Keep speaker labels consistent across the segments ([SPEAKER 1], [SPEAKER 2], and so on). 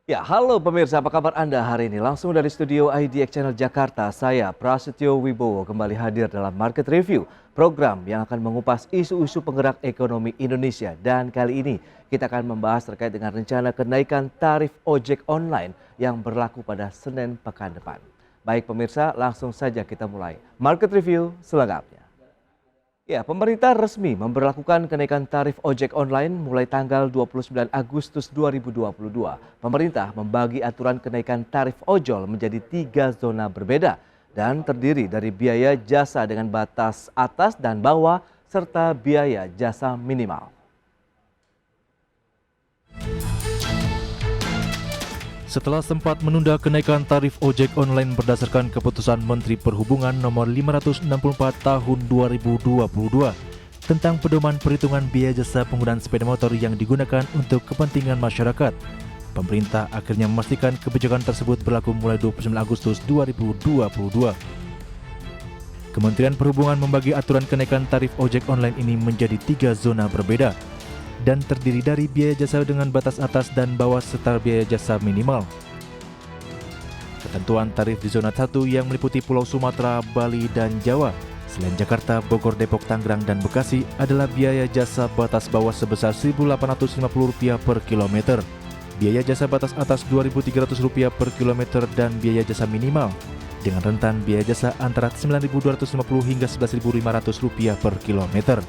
[SPEAKER 1] Ya, halo pemirsa, apa kabar Anda hari ini? Langsung dari studio IDX Channel Jakarta, saya Prasetyo Wibowo kembali hadir dalam Market Review, program yang akan mengupas isu-isu penggerak ekonomi Indonesia. Dan kali ini kita akan membahas terkait dengan rencana kenaikan tarif ojek online yang berlaku pada Senin pekan depan. Baik pemirsa, langsung saja kita mulai Market Review selengkapnya. Ya, pemerintah resmi memberlakukan kenaikan tarif ojek online mulai tanggal 29 Agustus 2022. Pemerintah membagi aturan kenaikan tarif ojol menjadi 3 zona berbeda dan terdiri dari biaya jasa dengan batas atas dan bawah serta biaya jasa minimal.
[SPEAKER 2] Setelah sempat menunda kenaikan tarif ojek online berdasarkan keputusan Menteri Perhubungan nomor 564 tahun 2022 tentang pedoman perhitungan biaya jasa penggunaan sepeda motor yang digunakan untuk kepentingan masyarakat, pemerintah akhirnya memastikan kebijakan tersebut berlaku mulai 29 Agustus 2022. Kementerian Perhubungan membagi aturan kenaikan tarif ojek online ini menjadi 3 zona berbeda dan terdiri dari biaya jasa dengan batas atas dan bawah serta biaya jasa minimal. Ketentuan tarif di zona 1 yang meliputi Pulau Sumatera, Bali, dan Jawa, selain Jakarta, Bogor, Depok, Tangerang, dan Bekasi adalah biaya jasa batas bawah sebesar Rp1.850 per kilometer, biaya jasa batas atas Rp2.300 per kilometer, dan biaya jasa minimal dengan rentan biaya jasa antara Rp9.250 hingga Rp11.500 per kilometer.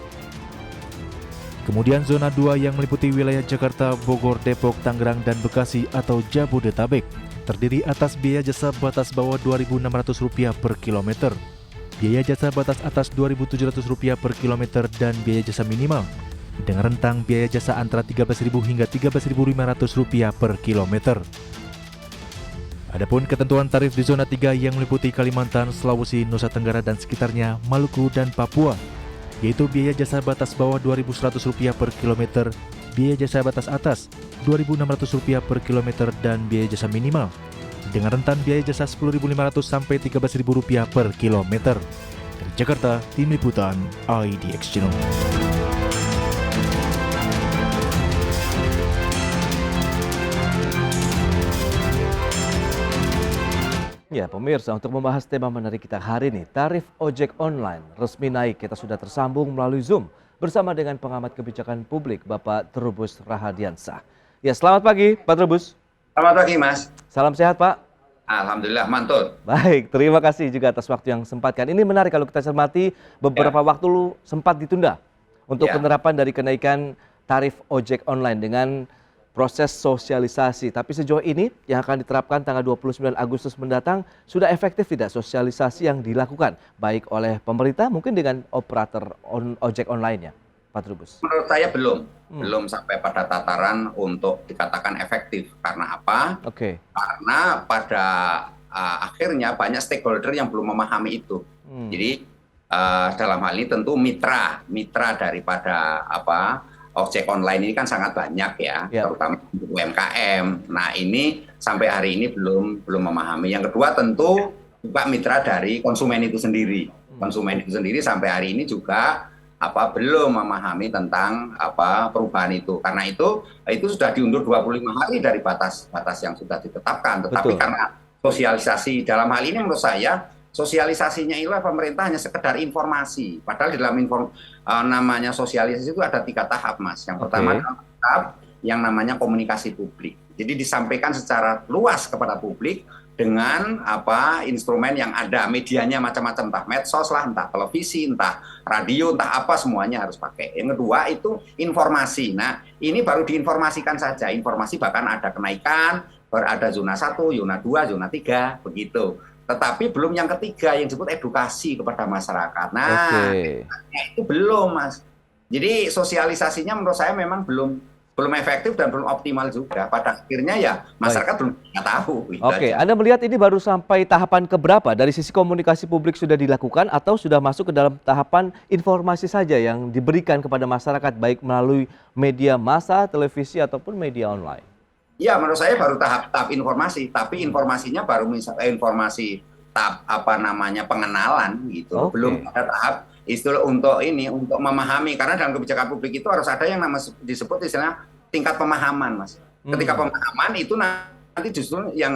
[SPEAKER 2] Kemudian zona 2 yang meliputi wilayah Jakarta, Bogor, Depok, Tangerang, dan Bekasi atau Jabodetabek terdiri atas biaya jasa batas bawah Rp2.600 per kilometer, biaya jasa batas atas Rp2.700 per kilometer, dan biaya jasa minimal dengan rentang biaya jasa antara Rp13.000 hingga Rp13.500 per kilometer. Adapun ketentuan tarif di zona 3 yang meliputi Kalimantan, Sulawesi, Nusa Tenggara, dan sekitarnya, Maluku, dan Papua, yaitu biaya jasa batas bawah Rp2.100 per kilometer, biaya jasa batas atas Rp2.600 per kilometer, dan biaya jasa minimal dengan rentan biaya jasa Rp10.500 sampai Rp13.000 per kilometer. Dari Jakarta, Tim Liputan IDX Channel.
[SPEAKER 1] Ya pemirsa, untuk membahas tema menarik kita hari ini, tarif ojek online resmi naik. Kita sudah tersambung melalui Zoom bersama dengan pengamat kebijakan publik Bapak Trubus Rahadiansah. Ya, selamat pagi Pak Trubus.
[SPEAKER 3] Selamat pagi, Mas.
[SPEAKER 1] Salam sehat Pak.
[SPEAKER 3] Alhamdulillah, mantul.
[SPEAKER 1] Baik, terima kasih juga atas waktu yang sempatkan. Ini menarik kalau kita cermati beberapa waktu lu sempat ditunda untuk penerapan dari kenaikan tarif ojek online dengan proses sosialisasi. Tapi sejauh ini yang akan diterapkan tanggal 29 Agustus mendatang, sudah efektif tidak sosialisasi yang dilakukan baik oleh pemerintah mungkin dengan operator ojek online-nya, Pak Trubus?
[SPEAKER 3] Menurut saya belum sampai pada tataran untuk dikatakan efektif. Karena apa? Karena pada akhirnya banyak stakeholder yang belum memahami itu. Jadi dalam hal ini tentu mitra daripada ojek online ini kan sangat banyak ya, terutama untuk UMKM. Nah ini sampai hari ini belum memahami. Yang kedua tentu juga mitra dari konsumen itu sendiri. Konsumen itu sendiri sampai hari ini juga belum memahami tentang perubahan itu. Karena itu sudah diundur 25 hari dari batas yang sudah ditetapkan. Tetapi karena sosialisasi dalam hal ini menurut saya sosialisasinya itu pemerintah hanya sekedar informasi. Padahal di dalam namanya sosialisasi itu ada 3 tahap, Mas. Yang pertama tahap yang namanya komunikasi publik. Jadi disampaikan secara luas kepada publik dengan instrumen yang ada, medianya macam-macam, entah medsos lah, entah televisi, entah radio, entah apa, semuanya harus pakai. Yang kedua itu informasi. Nah, ini baru diinformasikan saja. Informasi bahkan ada kenaikan, ada zona 1, zona 2, zona 3, begitu. Tetapi belum yang ketiga yang disebut edukasi kepada masyarakat. Nah, itu belum, Mas. Jadi sosialisasinya menurut saya memang belum efektif dan belum optimal juga. Pada akhirnya ya masyarakat belum tahu.
[SPEAKER 1] Anda melihat ini baru sampai tahapan keberapa? Dari sisi komunikasi publik sudah dilakukan atau sudah masuk ke dalam tahapan informasi saja yang diberikan kepada masyarakat baik melalui media massa, televisi ataupun media online?
[SPEAKER 3] Ya, menurut saya baru tahap informasi, tapi informasinya baru informasi tahap pengenalan gitu. Belum ada tahap istilah untuk memahami, karena dalam kebijakan publik itu harus ada yang disebut istilah tingkat pemahaman, Mas. Ketika pemahaman itu nanti justru yang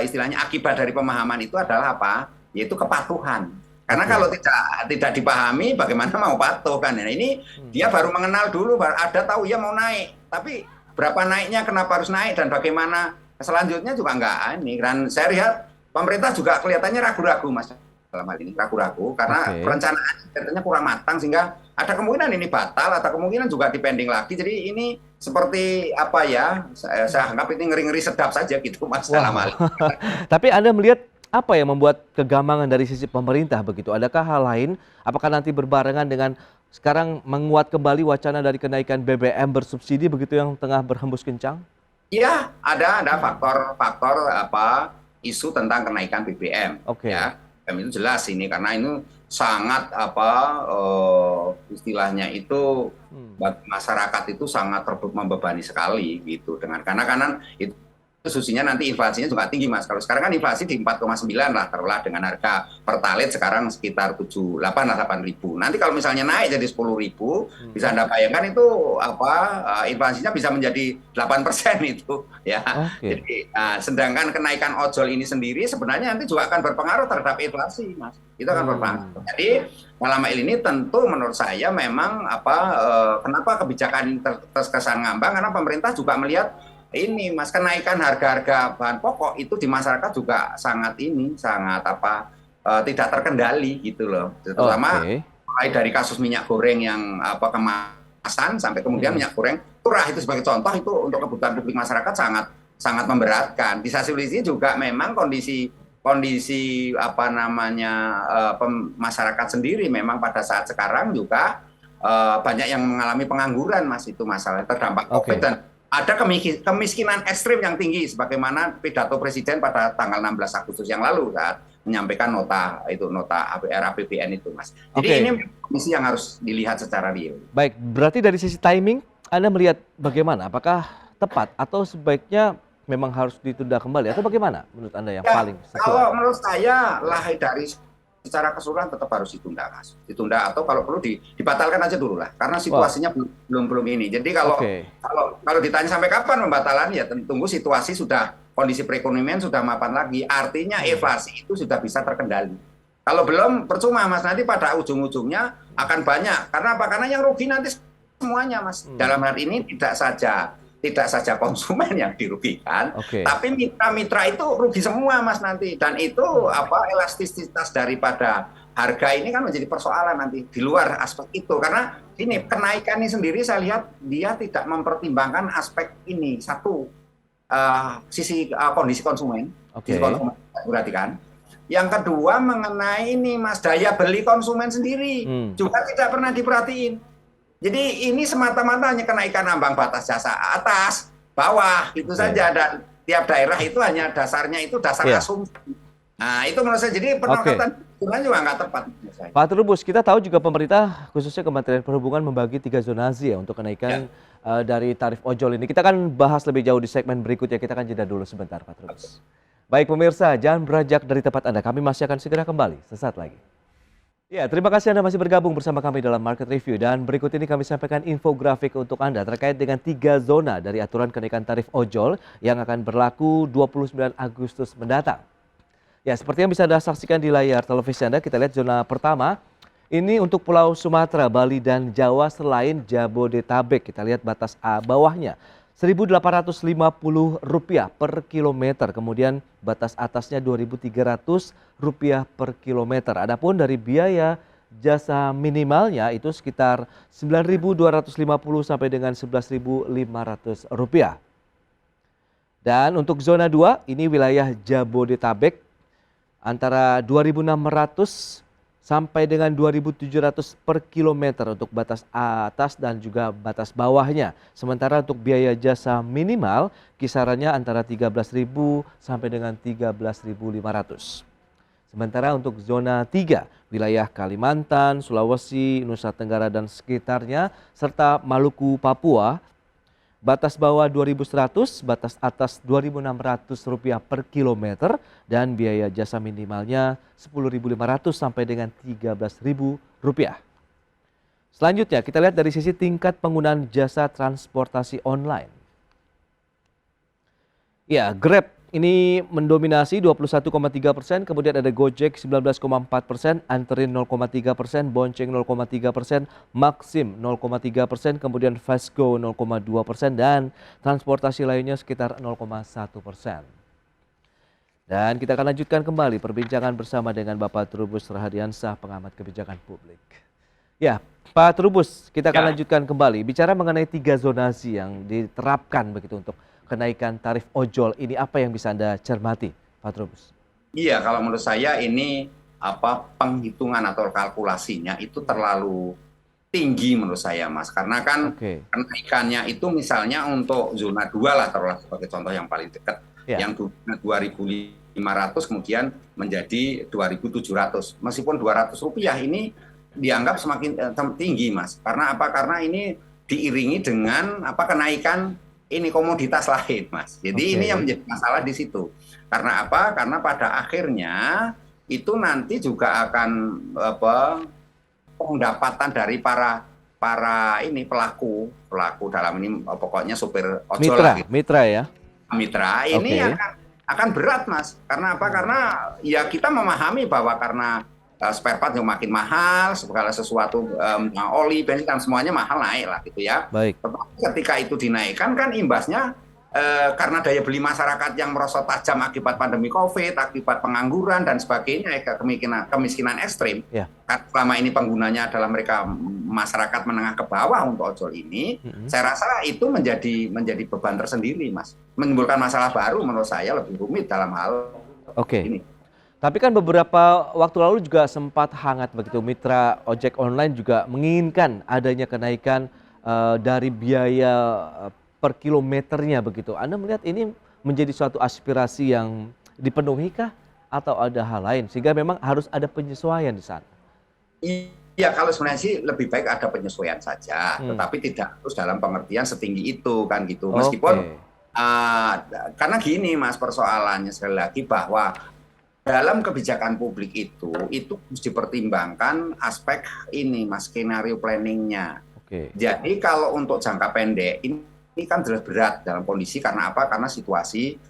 [SPEAKER 3] istilahnya akibat dari pemahaman itu adalah apa? Yaitu kepatuhan. Karena kalau tidak dipahami, bagaimana mau patuh kan? Nah, ini dia baru mengenal dulu, ada tahu ya mau naik, tapi berapa naiknya, kenapa harus naik dan bagaimana selanjutnya juga enggak ini. Dan saya lihat pemerintah juga kelihatannya ragu-ragu Mas dalam hal ini, ragu-ragu karena perencanaan kelihatannya kurang matang sehingga ada kemungkinan ini batal, ada kemungkinan juga dipending lagi. Jadi ini seperti apa ya? Saya anggap ini ngeri-ngeri sedap saja gitu Mas dalam hal ini.
[SPEAKER 1] Tapi Anda melihat apa yang membuat kegamangan dari sisi pemerintah begitu? Adakah hal lain? Apakah nanti berbarengan dengan sekarang menguat kembali wacana dari kenaikan BBM bersubsidi begitu yang tengah berhembus kencang?
[SPEAKER 3] Iya, ada faktor isu tentang kenaikan BBM. Ya, BBM itu jelas ini karena ini sangat istilahnya itu bagi masyarakat itu sangat membebani sekali gitu karena itu susunya nanti inflasinya juga tinggi Mas. Kalau sekarang kan inflasi di 4,9 lah taruhlah dengan harga Pertalite sekarang sekitar 8 ribu. Nanti kalau misalnya naik jadi 10 ribu, bisa Anda bayangkan itu inflasinya bisa menjadi 8% itu ya. Jadi sedangkan kenaikan ojol ini sendiri sebenarnya nanti juga akan berpengaruh terhadap inflasi Mas. Itu akan berpengaruh. Jadi dalam hal ini tentu menurut saya memang kenapa kebijakan ini terkesan ngambang karena pemerintah juga melihat ini Mas, kenaikan harga-harga bahan pokok itu di masyarakat juga sangat tidak terkendali gitu loh. Terutama mulai dari kasus minyak goreng yang kemasan sampai kemudian minyak goreng curah itu sebagai contoh itu untuk kebutuhan publik masyarakat sangat memberatkan. Di sisi lain juga memang kondisi masyarakat sendiri memang pada saat sekarang juga banyak yang mengalami pengangguran Mas, itu masalah terdampak Covid dan ada kemiskinan ekstrim yang tinggi sebagaimana pidato Presiden pada tanggal 16 Agustus yang lalu saat menyampaikan nota RAPBN itu Mas. Jadi ini kondisi yang harus dilihat secara real.
[SPEAKER 1] Baik, berarti dari sisi timing Anda melihat bagaimana? Apakah tepat atau sebaiknya memang harus ditunda kembali atau bagaimana menurut Anda yang paling sesuai?
[SPEAKER 3] Kalau menurut saya lahir dari secara keseluruhan tetap harus ditunda Mas. Ditunda atau kalau perlu dibatalkan aja dulu lah karena situasinya belum ini. Jadi kalau ditanya sampai kapan pembatalan ya tunggu situasi sudah kondisi perekonomian sudah mapan lagi. Artinya inflasi itu sudah bisa terkendali. Kalau belum percuma Mas, nanti pada ujung-ujungnya akan banyak. Karena apa? Karena yang rugi nanti semuanya Mas. Dalam hal ini tidak saja konsumen yang dirugikan, tapi mitra-mitra itu rugi semua Mas nanti. Dan itu elastisitas daripada harga ini kan menjadi persoalan nanti di luar aspek itu. Karena ini kenaikan ini sendiri saya lihat dia tidak mempertimbangkan aspek ini. Satu, sisi kondisi konsumen, perhatikan. Yang kedua mengenai ini Mas, daya beli konsumen sendiri juga tidak pernah diperhatiin. Jadi ini semata-mata hanya kenaikan ambang batas jasa atas, bawah, itu saja. Dan tiap daerah itu hanya dasarnya itu dasar asumsi. Nah itu menurut saya jadi penolakan juga nggak tepat.
[SPEAKER 1] Pak Trubus, kita tahu juga pemerintah khususnya Kementerian Perhubungan membagi 3 zonasi ya untuk kenaikan dari tarif ojol ini. Kita akan bahas lebih jauh di segmen berikutnya. Kita akan jeda dulu sebentar Pak Trubus. Baik pemirsa, jangan beranjak dari tempat Anda. Kami masih akan segera kembali sesaat lagi. Ya, terima kasih Anda masih bergabung bersama kami dalam Market Review dan berikut ini kami sampaikan infografik untuk Anda terkait dengan 3 zona dari aturan kenaikan tarif ojol yang akan berlaku 29 Agustus mendatang. Ya, seperti yang bisa Anda saksikan di layar televisi Anda, kita lihat zona pertama ini untuk Pulau Sumatera, Bali dan Jawa selain Jabodetabek. Kita lihat batas bawahnya Rp1.850 per kilometer, kemudian batas atasnya Rp2.300 per kilometer. Adapun dari biaya jasa minimalnya itu sekitar Rp9.250 sampai dengan Rp11.500. Dan untuk zona 2 ini wilayah Jabodetabek antara Rp2.600 sampai dengan Rp2.700 per kilometer untuk batas atas dan juga batas bawahnya. Sementara untuk biaya jasa minimal kisarannya antara Rp13.000 sampai dengan Rp13.500. Sementara untuk zona 3, wilayah Kalimantan, Sulawesi, Nusa Tenggara dan sekitarnya, serta Maluku, Papua, batas bawah Rp2.100, batas atas Rp2.600 per kilometer, dan biaya jasa minimalnya Rp10.500 sampai dengan Rp13.000. Selanjutnya kita lihat dari sisi tingkat penggunaan jasa transportasi online. Ya, Grab ini mendominasi 21,3%, kemudian ada Gojek 19,4%, Anterin 0,3%, Bonceng 0,3%, Maxim 0,3%, kemudian Fastgo 0,2%, dan transportasi lainnya sekitar 0,1%. Dan kita akan lanjutkan kembali perbincangan bersama dengan Bapak Trubus Rahadiansah, pengamat kebijakan publik. Ya, Pak Trubus, kita akan lanjutkan kembali. Bicara mengenai 3 zonasi yang diterapkan begitu untuk kenaikan tarif ojol, ini apa yang bisa Anda cermati, Pak Trubus?
[SPEAKER 3] Iya, kalau menurut saya ini penghitungan atau kalkulasinya itu terlalu tinggi menurut saya, Mas. Karena kan kenaikannya itu misalnya untuk zona 2 lah, taruhlah sebagai contoh yang paling dekat. Yang 2.500 kemudian menjadi 2.700. Meskipun Rp200 ini dianggap semakin tinggi, Mas. Karena apa? Karena ini diiringi dengan kenaikan ini komoditas lain, Mas. Jadi ini yang menjadi masalah di situ. Karena apa? Karena pada akhirnya itu nanti juga akan pendapatan dari para pelaku dalam ini pokoknya supir ojol
[SPEAKER 1] mitra ya.
[SPEAKER 3] Mitra ini akan berat, Mas. Karena apa? Karena ya kita memahami bahwa karena spare part yang makin mahal, segala sesuatu, oli, bensin, dan semuanya mahal naik lah gitu ya.
[SPEAKER 1] Baik.
[SPEAKER 3] Tetapi ketika itu dinaikkan kan imbasnya karena daya beli masyarakat yang merosot tajam akibat pandemi COVID, akibat pengangguran dan sebagainya, kemiskinan ekstrim. Karena selama ini penggunanya adalah mereka masyarakat menengah ke bawah untuk ojol ini, saya rasa itu menjadi beban tersendiri, Mas. Menimbulkan masalah baru menurut saya lebih rumit dalam hal ini.
[SPEAKER 1] Tapi kan beberapa waktu lalu juga sempat hangat begitu, mitra ojek online juga menginginkan adanya kenaikan dari biaya per kilometernya begitu. Anda melihat ini menjadi suatu aspirasi yang dipenuhi kah atau ada hal lain sehingga memang harus ada penyesuaian di sana?
[SPEAKER 3] Iya, kalau sebenarnya sih lebih baik ada penyesuaian saja, tetapi tidak terus dalam pengertian setinggi itu kan gitu. Meskipun karena gini, Mas, persoalannya sekali lagi bahwa dalam kebijakan publik itu harus dipertimbangkan aspek ini, Mas, skenario planningnya. Jadi kalau untuk jangka pendek ini kan jelas berat dalam kondisi karena apa? Karena situasi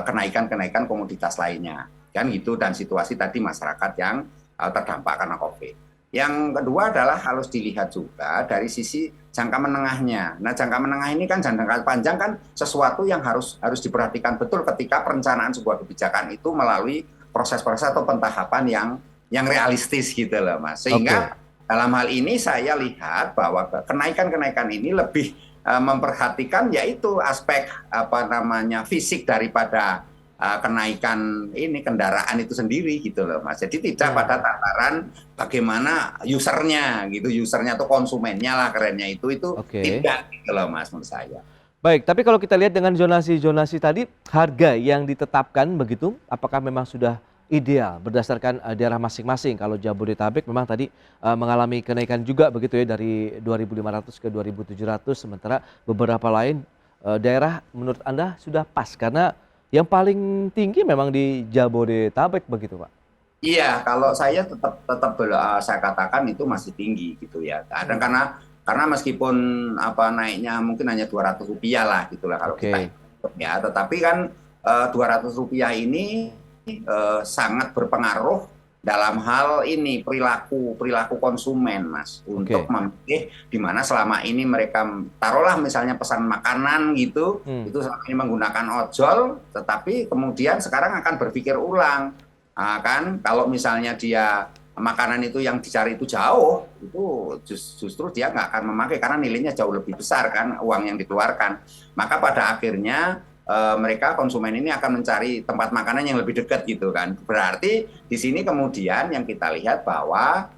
[SPEAKER 3] kenaikan komoditas lainnya, kan gitu, dan situasi tadi masyarakat yang terdampak karena COVID. Yang kedua adalah harus dilihat juga dari sisi jangka menengahnya. Nah, jangka menengah ini kan jangka panjang kan sesuatu yang harus diperhatikan betul ketika perencanaan sebuah kebijakan itu melalui proses-proses atau pentahapan yang realistis gitu loh, Mas. Sehingga dalam hal ini saya lihat bahwa kenaikan ini lebih memperhatikan yaitu aspek fisik daripada kenaikan ini kendaraan itu sendiri gitu loh, Mas. Jadi tidak pada tataran bagaimana usernya gitu, usernya atau konsumennya lah kerennya itu tidak gitu loh, Mas, menurut saya.
[SPEAKER 1] Baik, tapi kalau kita lihat dengan zonasi tadi, harga yang ditetapkan begitu, apakah memang sudah ideal berdasarkan daerah masing-masing? Kalau Jabodetabek memang tadi mengalami kenaikan juga begitu ya dari 2.500 ke 2.700, sementara beberapa lain daerah menurut Anda sudah pas karena yang paling tinggi memang di Jabodetabek begitu, Pak?
[SPEAKER 3] Iya, kalau saya tetap saya katakan itu masih tinggi gitu ya. Karena meskipun naiknya mungkin hanya Rp200 lah gitulah kalau kita hitung ya, tetapi kan Rp200 ini sangat berpengaruh dalam hal ini perilaku konsumen, Mas, untuk memilih di mana selama ini mereka taruhlah misalnya pesan makanan gitu, itu selama ini menggunakan ojol, tetapi kemudian sekarang akan berpikir ulang, kan kalau misalnya dia makanan itu yang dicari itu jauh, itu justru dia nggak akan memakai karena nilainya jauh lebih besar kan uang yang dikeluarkan. Maka pada akhirnya mereka konsumen ini akan mencari tempat makanan yang lebih dekat gitu kan. Berarti di sini kemudian yang kita lihat bahwa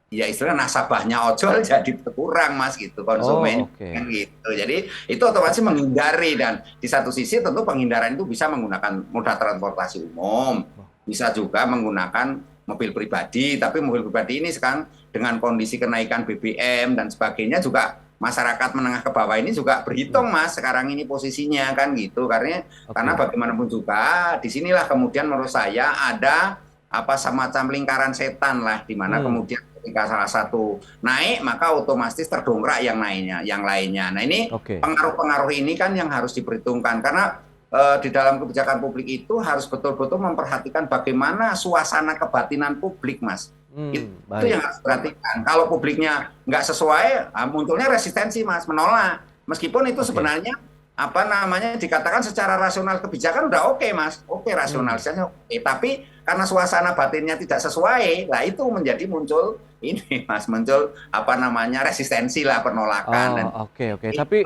[SPEAKER 3] ya istilah nasabahnya ojol jadi berkurang, Mas, gitu konsumen kan gitu. Jadi itu otomatis menghindari, dan di satu sisi tentu penghindaran itu bisa menggunakan moda transportasi umum. Bisa juga menggunakan mobil pribadi, tapi mobil pribadi ini sekarang dengan kondisi kenaikan BBM dan sebagainya juga masyarakat menengah ke bawah ini juga berhitung, Mas, sekarang ini posisinya kan gitu. Karena bagaimanapun juga disinilah kemudian menurut saya ada semacam lingkaran setan lah, di mana kemudian ketika salah satu naik maka otomatis terdongkrak yang lainnya. Nah ini pengaruh-pengaruh ini kan yang harus diperhitungkan, karena di dalam kebijakan publik itu harus betul-betul memperhatikan bagaimana suasana kebatinan publik, Mas. Itu yang harus diperhatikan. Kalau publiknya nggak sesuai, munculnya resistensi, Mas, menolak. Meskipun itu sebenarnya dikatakan secara rasional kebijakan udah oke, Mas, rasionalisasinya oke. Tapi karena suasana batinnya tidak sesuai, lah itu menjadi muncul ini, Mas, muncul resistensi lah, penolakan.
[SPEAKER 1] Oke. Tapi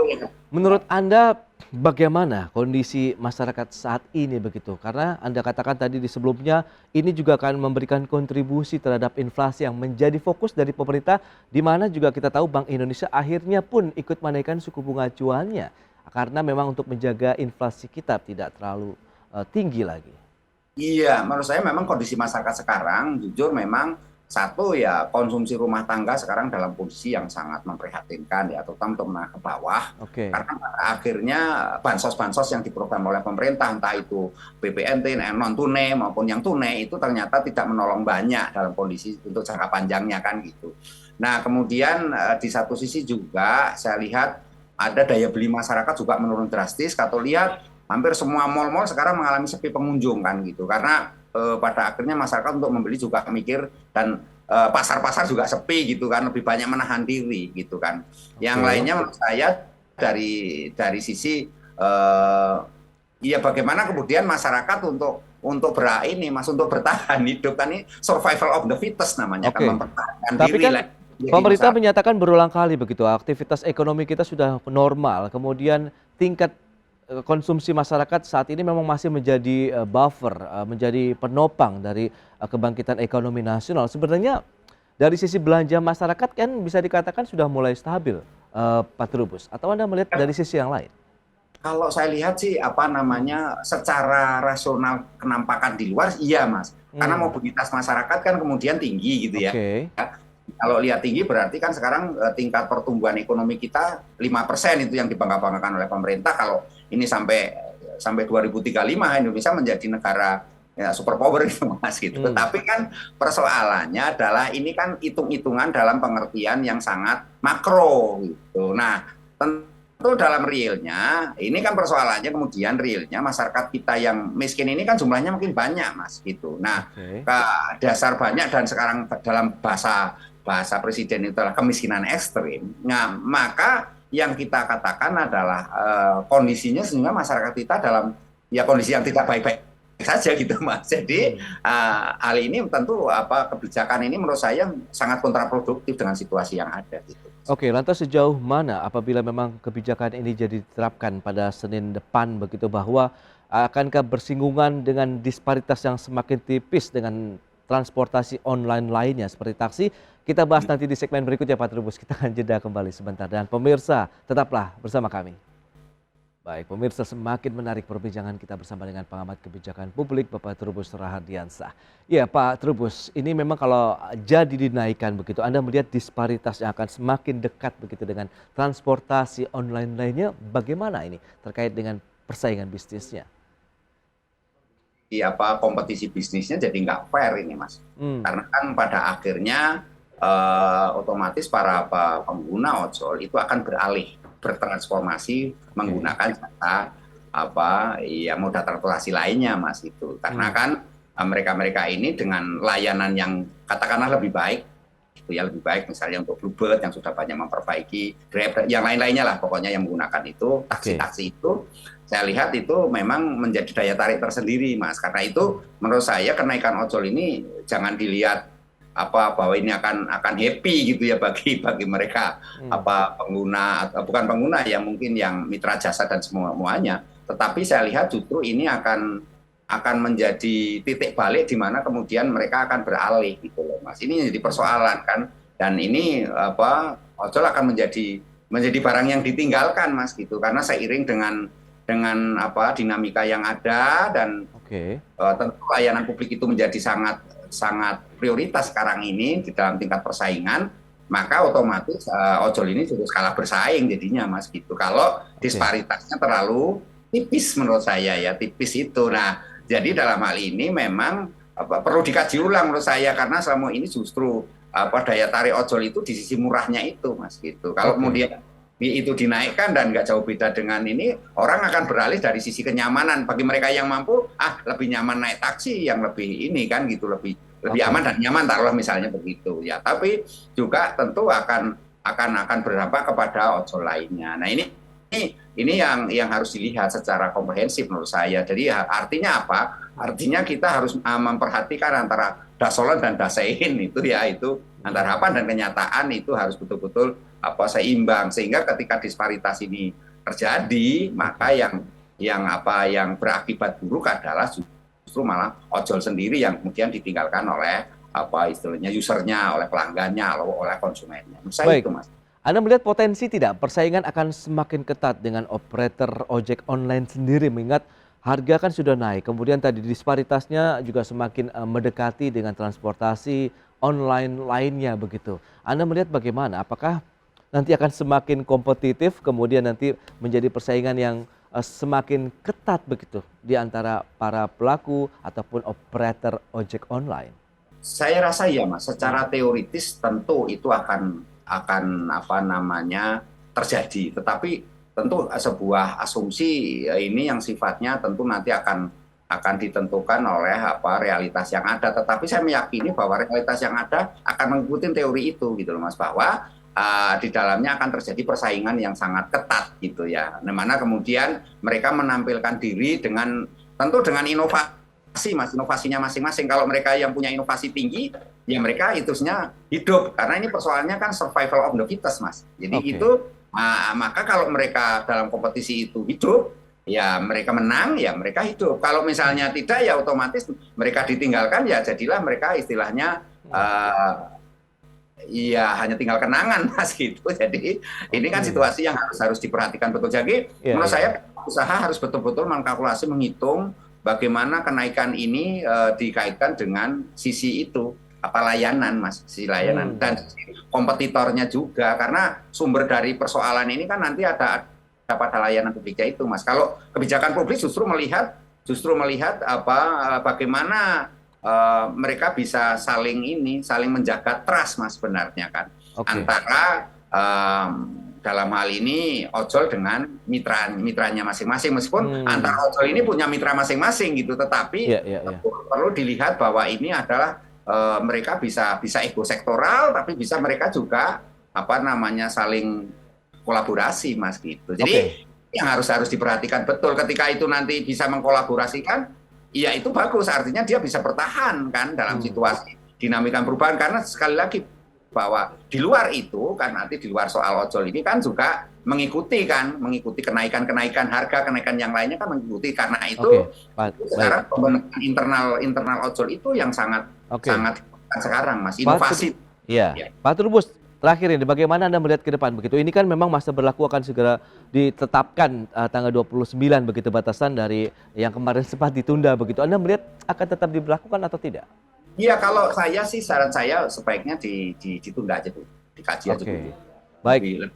[SPEAKER 1] menurut Anda bagaimana kondisi masyarakat saat ini begitu? Karena Anda katakan tadi di sebelumnya ini juga akan memberikan kontribusi terhadap inflasi yang menjadi fokus dari pemerintah, di mana juga kita tahu Bank Indonesia akhirnya pun ikut menaikkan suku bunga acuannya karena memang untuk menjaga inflasi kita tidak terlalu tinggi lagi. Iya, menurut saya memang kondisi masyarakat sekarang jujur memang satu ya, konsumsi rumah tangga sekarang dalam kondisi yang sangat memprihatinkan ya, terutama untuk menengah ke bawah. Karena pada akhirnya bansos-bansos yang diprogram oleh pemerintah, entah itu BPNT, non tunai maupun yang tunai, itu ternyata tidak menolong banyak dalam kondisi untuk jangka panjangnya kan gitu. Nah kemudian di satu sisi juga saya lihat ada daya beli masyarakat juga menurun drastis. Kalau lihat hampir semua mal-mal sekarang mengalami sepi pengunjung kan gitu, karena pada akhirnya masyarakat untuk membeli juga mikir, dan pasar-pasar juga sepi gitu kan, lebih banyak menahan diri gitu kan. Yang lainnya menurut saya dari sisi ya bagaimana kemudian masyarakat untuk bertahan hidup kan, ini survival of the fittest namanya kan, mempertahankan diri. Tapi kan pemerintah menyatakan berulang kali begitu, aktivitas ekonomi kita sudah normal, kemudian tingkat konsumsi masyarakat saat ini memang masih menjadi buffer, menjadi penopang dari kebangkitan ekonomi nasional. Sebenarnya dari sisi belanja masyarakat kan bisa dikatakan sudah mulai stabil, Pak Trubus, atau Anda melihat dari sisi yang lain? Kalau saya lihat sih secara rasional kenampakan di luar iya, Mas. Karena mobilitas masyarakat kan kemudian tinggi gitu ya. Kalau lihat tinggi berarti kan sekarang tingkat pertumbuhan ekonomi kita 5% itu yang dibangga-banggakan oleh pemerintah. Kalau ini sampai 2035 Indonesia menjadi negara ya, superpower itu, Mas gitu. Tetapi kan persoalannya adalah ini kan hitung-hitungan dalam pengertian yang sangat makro gitu. Nah, tentu dalam realnya ini kan persoalannya kemudian realnya masyarakat kita yang miskin ini kan jumlahnya mungkin banyak, Mas gitu. Nah, dasar banyak dan sekarang dalam bahasa presiden itu adalah kemiskinan ekstrim. Nah, maka yang kita katakan adalah kondisinya sehingga masyarakat kita dalam ya kondisi yang tidak baik-baik saja gitu, Mas. Jadi hal ini tentu kebijakan ini menurut saya sangat kontraproduktif dengan situasi yang ada gitu. Oke, lantas sejauh mana apabila memang kebijakan ini jadi diterapkan pada Senin depan begitu, bahwa akankah bersinggungan dengan disparitas yang semakin tipis dengan transportasi online lainnya seperti taksi? Kita bahas nanti di segmen berikutnya, Pak Trubus. Kita akan jeda kembali sebentar. Dan pemirsa, tetaplah bersama kami. Baik, pemirsa, semakin menarik perbincangan kita bersama dengan pengamat kebijakan publik, Bapak Trubus Rahardiansah. Ya, Pak Trubus, ini memang kalau jadi dinaikkan begitu, Anda melihat disparitas yang akan semakin dekat begitu dengan transportasi online lainnya. Bagaimana ini terkait dengan persaingan bisnisnya? Kompetisi bisnisnya jadi nggak fair ini, Mas. Karena kan pada akhirnya otomatis para pengguna ojol itu akan bertransformasi menggunakan jasa moda transportasi lainnya, Mas itu. Karena kan mereka ini dengan layanan yang katakanlah lebih baik, itu ya lebih baik misalnya untuk Bluebird yang sudah banyak memperbaiki, Grab, yang lain-lainnya lah pokoknya yang menggunakan itu, taksi-taksi itu. Saya lihat itu memang menjadi daya tarik tersendiri, Mas. Karena itu menurut saya kenaikan ojol ini jangan dilihat bahwa ini akan happy gitu ya bagi mereka pengguna, bukan pengguna ya, mungkin yang mitra jasa dan semuanya. Tetapi saya lihat justru ini akan menjadi titik balik di mana kemudian mereka akan beralih gitu loh, Mas. Ini jadi persoalan kan, dan ini ojol akan menjadi barang yang ditinggalkan, Mas gitu, karena seiring dengan dinamika yang ada dan tentu layanan publik itu menjadi sangat prioritas sekarang ini di dalam tingkat persaingan, maka otomatis ojol ini juga kalah bersaing jadinya, Mas gitu. Kalau disparitasnya terlalu tipis menurut saya ya, tipis itu. Nah, jadi dalam hal ini memang
[SPEAKER 3] perlu dikaji ulang menurut saya, karena selama ini justru daya tarik ojol itu di sisi murahnya itu, Mas, gitu. Kalau kemudian itu dinaikkan dan nggak jauh beda dengan ini, orang akan beralih dari sisi kenyamanan. Bagi mereka yang mampu, lebih nyaman naik taksi yang lebih ini kan gitu, lebih aman dan nyaman, taruhlah misalnya begitu ya. Tapi juga tentu akan berdampak kepada ojol lainnya. Nah ini yang harus dilihat secara komprehensif menurut saya. Jadi artinya apa? Artinya kita harus memperhatikan antara dasolen dan dasein itu antara harapan dan kenyataan itu harus betul-betul seimbang, sehingga ketika disparitas ini terjadi, maka yang berakibat buruk adalah justru malah ojol sendiri yang kemudian ditinggalkan oleh istilahnya usernya, oleh pelanggannya, oleh konsumennya.
[SPEAKER 1] Baik.
[SPEAKER 3] Itu, Mas.
[SPEAKER 1] Anda melihat potensi tidak persaingan akan semakin ketat dengan operator ojek online sendiri, mengingat harga kan sudah naik, kemudian tadi disparitasnya juga semakin mendekati dengan transportasi online lainnya begitu. Anda melihat bagaimana? Apakah nanti akan semakin kompetitif, kemudian nanti menjadi persaingan yang semakin ketat begitu di antara para pelaku ataupun operator ojek online?
[SPEAKER 3] Saya rasa ya, Mas, secara teoritis tentu itu akan terjadi, tetapi tentu sebuah asumsi ini yang sifatnya tentu nanti akan ditentukan oleh realitas yang ada. Tetapi saya meyakini bahwa realitas yang ada akan mengikuti teori itu gitu loh, Mas, bahwa di dalamnya akan terjadi persaingan yang sangat ketat gitu ya. Di mana kemudian mereka menampilkan diri tentu dengan inovasi, Mas, inovasinya masing-masing. Kalau mereka yang punya inovasi tinggi, ya mereka itusnya hidup, karena ini persoalannya kan survival of the fittest, Mas. Jadi maka kalau mereka dalam kompetisi itu hidup, ya mereka menang, ya mereka hidup. Kalau misalnya tidak, ya otomatis mereka ditinggalkan, ya jadilah mereka istilahnya ya hanya tinggal kenangan, Mas, gitu. Jadi ini kan situasi yang harus diperhatikan betul. Jadi menurut saya usaha harus betul-betul mengkalkulasi, menghitung bagaimana kenaikan ini dikaitkan dengan sisi itu, layanan, Mas, sisi layanan dan kompetitornya juga, karena sumber dari persoalan ini kan nanti ada pada layanan publiknya itu, Mas. Kalau kebijakan publik justru melihat bagaimana mereka bisa saling menjaga trust, Mas, sebenarnya kan, antara dalam hal ini ojol dengan mitranya masing-masing, meskipun antar ojol ini punya mitra masing-masing gitu, tetapi perlu dilihat bahwa ini adalah mereka bisa ego sektoral, tapi bisa mereka juga saling kolaborasi, Mas, gitu. Jadi yang harus diperhatikan betul, ketika itu nanti bisa mengkolaborasikan, ya itu bagus, artinya dia bisa bertahan kan dalam situasi dinamika perubahan. Karena sekali lagi bahwa di luar itu kan, nanti di luar soal ojol ini kan juga mengikuti kenaikan harga, kenaikan yang lainnya kan mengikuti. Karena itu sekarang pembenahan internal ojol itu yang sangat sekarang, Mas, inovasi.
[SPEAKER 1] Pak Trubus, terakhir ini bagaimana Anda melihat ke depan begitu? Ini kan memang masa berlaku akan segera ditetapkan tanggal 29 begitu, batasan dari yang kemarin sempat ditunda begitu. Anda melihat akan tetap diberlakukan atau tidak?
[SPEAKER 3] Iya, kalau saya sih saran saya sebaiknya ditunda aja dulu, dikaji aja dulu.
[SPEAKER 1] Baik.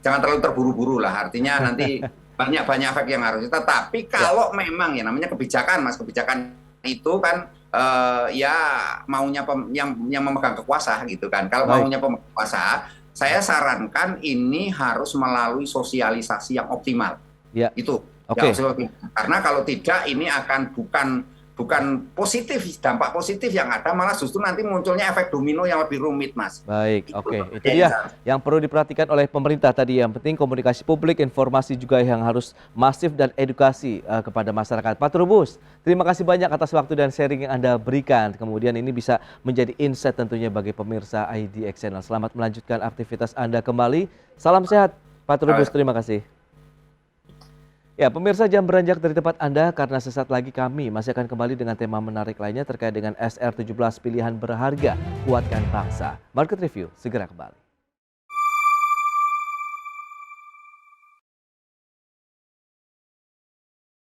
[SPEAKER 3] Jangan terlalu terburu-buru lah, artinya nanti banyak efek yang harus. Tetapi kalau memang ya namanya kebijakan, Mas, kebijakan itu kan ya maunya yang memegang kekuasaan gitu kan. Kalau maunya penguasa, saya sarankan ini harus melalui sosialisasi yang optimal. Itu. Karena kalau tidak ini akan bukan positif, dampak positif yang ada, malah justru nanti munculnya efek domino yang lebih rumit, Mas.
[SPEAKER 1] Baik, itu dia yang perlu diperhatikan oleh pemerintah tadi. Yang penting komunikasi publik, informasi juga yang harus masif dan edukasi kepada masyarakat. Pak Trubus, terima kasih banyak atas waktu dan sharing yang Anda berikan. Kemudian ini bisa menjadi insight tentunya bagi pemirsa IDX Channel. Selamat melanjutkan aktivitas Anda kembali. Salam sehat, Pak Trubus, terima kasih. Ya, pemirsa, jam beranjak dari tempat Anda karena sesaat lagi kami masih akan kembali dengan tema menarik lainnya terkait dengan SR17 pilihan berharga, kuatkan bangsa. Market Review segera kembali.